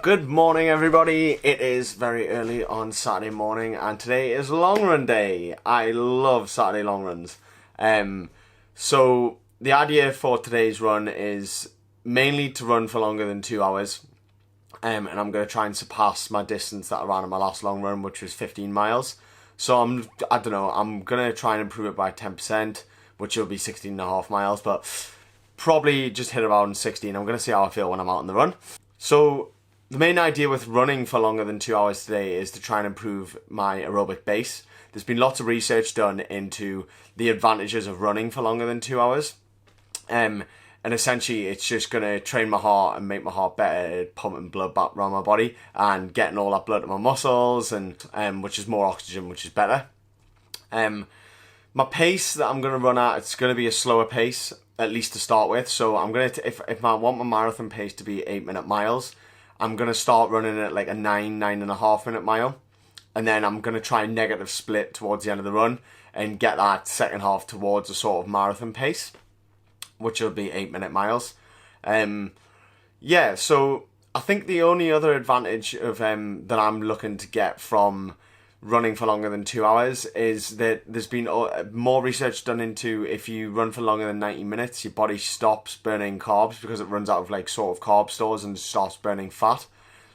Good morning, everybody. It is very early on Saturday morning, and today is long run day. I love Saturday long runs. So the idea for today's run is mainly to run for longer than 2 hours. And I'm going to try and surpass my distance that I ran on my last long run, which was 15 miles. So I'm going to try and improve it by 10%, which will be 16.5 miles, but probably just hit around 16. I'm going to see how I feel when I'm out on the run. So the main idea with running for longer than 2 hours today is to try and improve my aerobic base. There's been lots of research done into the advantages of running for longer than 2 hours. And essentially it's just going to train my heart and make my heart better at pumping blood back around my body and getting all that blood to my muscles, and which is more oxygen, which is better. My pace that I'm going to run at, it's going to be a slower pace, at least to start with. So I'm going to, if I want my marathon pace to be 8-minute miles, I'm going to start running at like a 9.5 minute mile. And then I'm going to try and negative split towards the end of the run and get that second half towards a sort of marathon pace, which will be 8-minute miles. So I think the only other advantage of that I'm looking to get from running for longer than 2 hours is that there's been more research done into if you run for longer than 90 minutes, your body stops burning carbs because it runs out of like sort of carb stores and starts burning fat.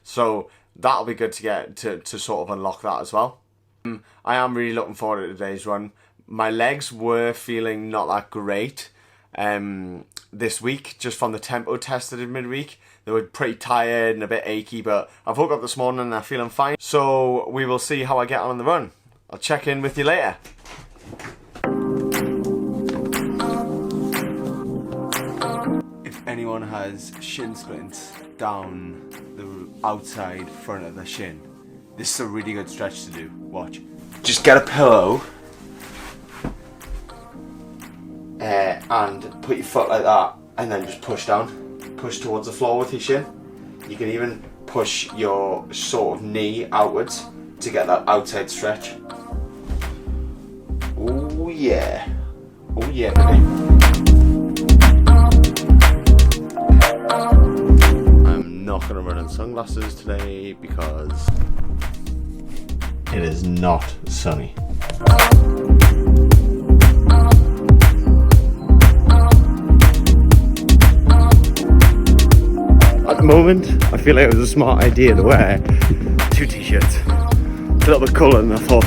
So that'll be good to get to sort of unlock that as well. I am really looking forward to today's run. My legs were feeling not that great this week, just from the tempo test I did midweek. They were pretty tired and a bit achy, but I've woke up this morning and I'm feeling fine. So we will see how I get on the run. I'll check in with you later. If anyone has shin splints down the outside front of the shin, this is a really good stretch to do. Watch. Just get a pillow and put your foot like that, and then just push down. Push towards the floor with your shin. You can even push your sort of knee outwards to get that outside stretch. Oh yeah. Oh yeah, baby. I'm not going to run in sunglasses today because it is not sunny. At the moment, I feel like it was a smart idea to wear 2 t-shirts. It's a little bit cooler than I thought.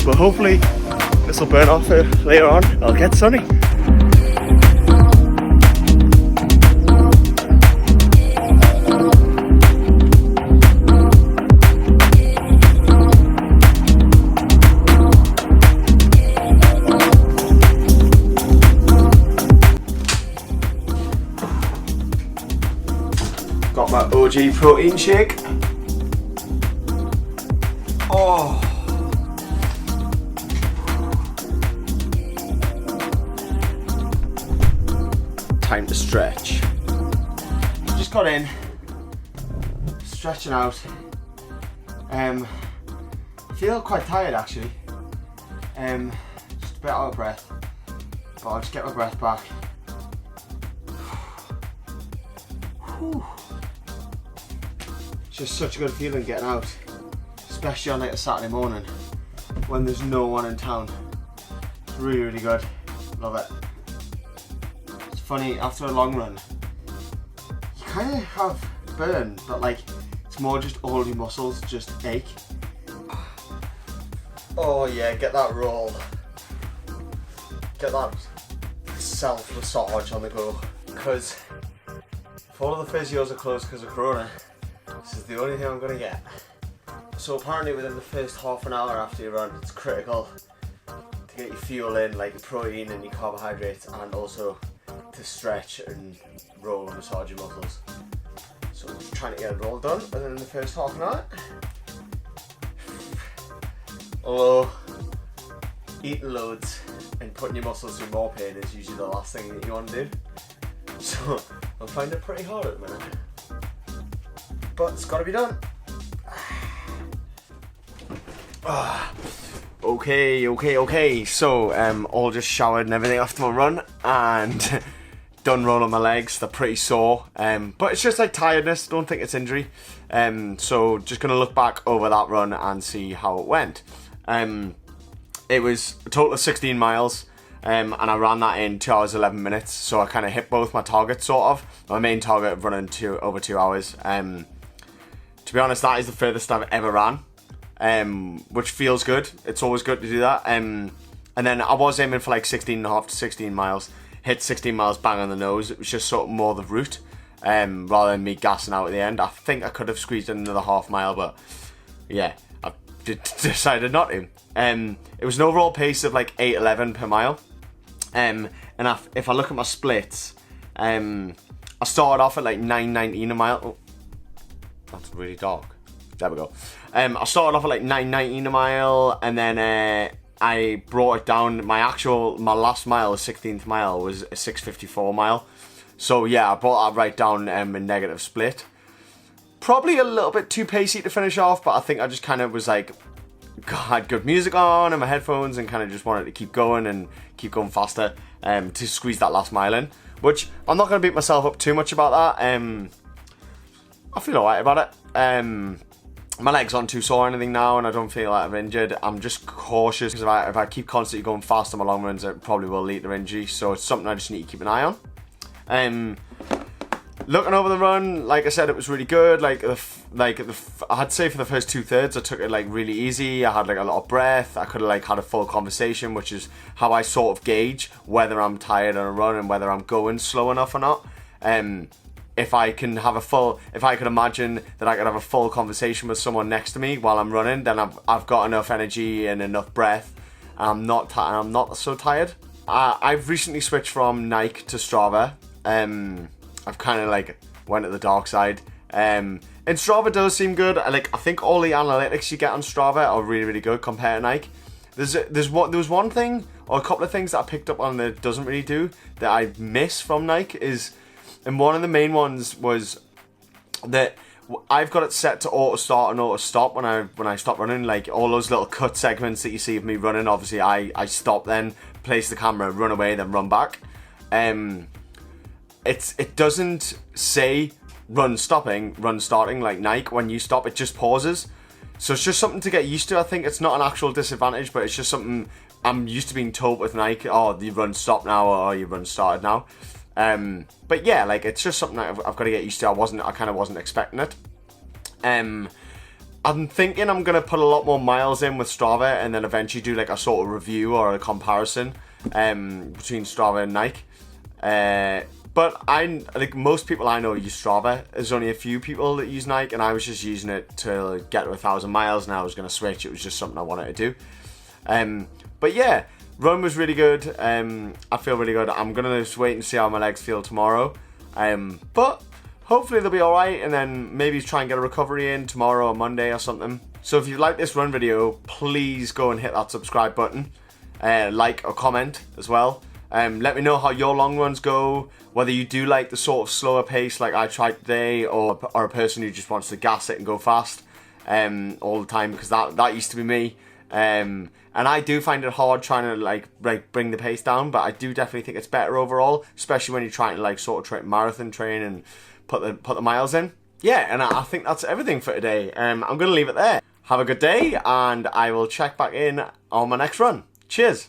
But hopefully this will burn off later on. I'll get sunny. Got my OG protein shake. Oh. Time to stretch. Just got in, stretching out. Feel quite tired actually. Just a bit out of breath, but I'll just get my breath back. Whew. Just such a good feeling getting out, especially on like a Saturday morning when there's no one in town. It's really, really good. Love it. It's funny, after a long run, you kind of have burn, but like it's more just all your muscles just ache. Oh yeah, get that roll. Get that self-massage on the go. Because if all of the physios are closed because of Corona, this is the only thing I'm going to get. So apparently within the first half an hour after you run, it's critical to get your fuel in, like your protein and your carbohydrates, and also to stretch and roll and massage your muscles. So I'm just trying to get it all done within the first half an hour. Although eating loads and putting your muscles through more pain is usually the last thing that you want to do. So I'm finding it pretty hard at the minute. But it's got to be done. Okay. So all just showered and everything after my run, and done rolling my legs. They're pretty sore, but it's just like tiredness. Don't think it's injury. So just gonna look back over that run and see how it went. It was a total of 16 miles. And I ran that in 2 hours 11 minutes, so I kind of hit both my targets, sort of. My main target of running over 2 hours. To be honest, that is the furthest I've ever ran, which feels good. It's always good to do that. And then I was aiming for like 16.5 to 16 miles. Hit 16 miles bang on the nose. It was just sort of more the route, rather than me gassing out at the end. I think I could have squeezed in another half mile, but yeah, I decided not to. It was an overall pace of like 8:11 per mile. And if I look at my splits, I started off at like 9:19 a mile. Oh, that's really dark. There we go. I started off at like 9:19 a mile, and then I brought it down. My last mile, the 16th mile, was a 6:54 mile. So yeah, I brought that right down in negative split. Probably a little bit too pacey to finish off, but I think I just kind of was like, had good music on in my headphones and kind of just wanted to keep going faster to squeeze that last mile in, which I'm not going to beat myself up too much about that. I feel alright about it. My legs aren't too sore or anything now, and I don't feel like I'm injured. I'm just cautious because if I keep constantly going fast on my long runs, it probably will lead to injury, so it's something I just need to keep an eye on. Looking over the run, like I said, it was really good. I'd say for the first 2/3, I took it like really easy. I had like a lot of breath. I could have like had a full conversation, which is how I sort of gauge whether I'm tired on a run and whether I'm going slow enough or not. If I can imagine that I could have a full conversation with someone next to me while I'm running, then I've got enough energy and enough breath. I'm not so tired. I've recently switched from Nike to Strava. I've kind of like went to the dark side. And Strava does seem good. I think all the analytics you get on Strava are really, really good compared to Nike. There was one thing or a couple of things that I picked up on that it doesn't really do that I miss from Nike and one of the main ones was that I've got it set to auto start and auto stop when I stop running. Like all those little cut segments that you see of me running, obviously I stop, then place the camera, run away, then run back. It doesn't say run starting like Nike. When you stop, it just pauses. So it's just something to get used to. I think it's not an actual disadvantage, but it's just something I'm used to being told with Nike. Oh, you run stop now, or you run started now. But yeah, like it's just something that I've got to get used to. I kind of wasn't expecting it. I'm thinking I'm gonna put a lot more miles in with Strava, and then eventually do like a sort of review or a comparison between Strava and Nike. But most people I know use Strava. There's only a few people that use Nike, and I was just using it to get to 1,000 miles, and I was going to switch. It was just something I wanted to do. But yeah, run was really good. I feel really good. I'm going to just wait and see how my legs feel tomorrow. But hopefully they'll be alright, and then maybe try and get a recovery in tomorrow or Monday or something. So if you like this run video, please go and hit that subscribe button. Like or comment as well. Let me know how your long runs go, whether you do like the sort of slower pace like I tried today, or a person who just wants to gas it and go fast all the time, because that used to be me. And I do find it hard trying to like bring the pace down, but I do definitely think it's better overall, especially when you're trying to like sort of marathon train and put the miles in. Yeah, and I think that's everything for today. I'm going to leave it there. Have a good day, and I will check back in on my next run. Cheers.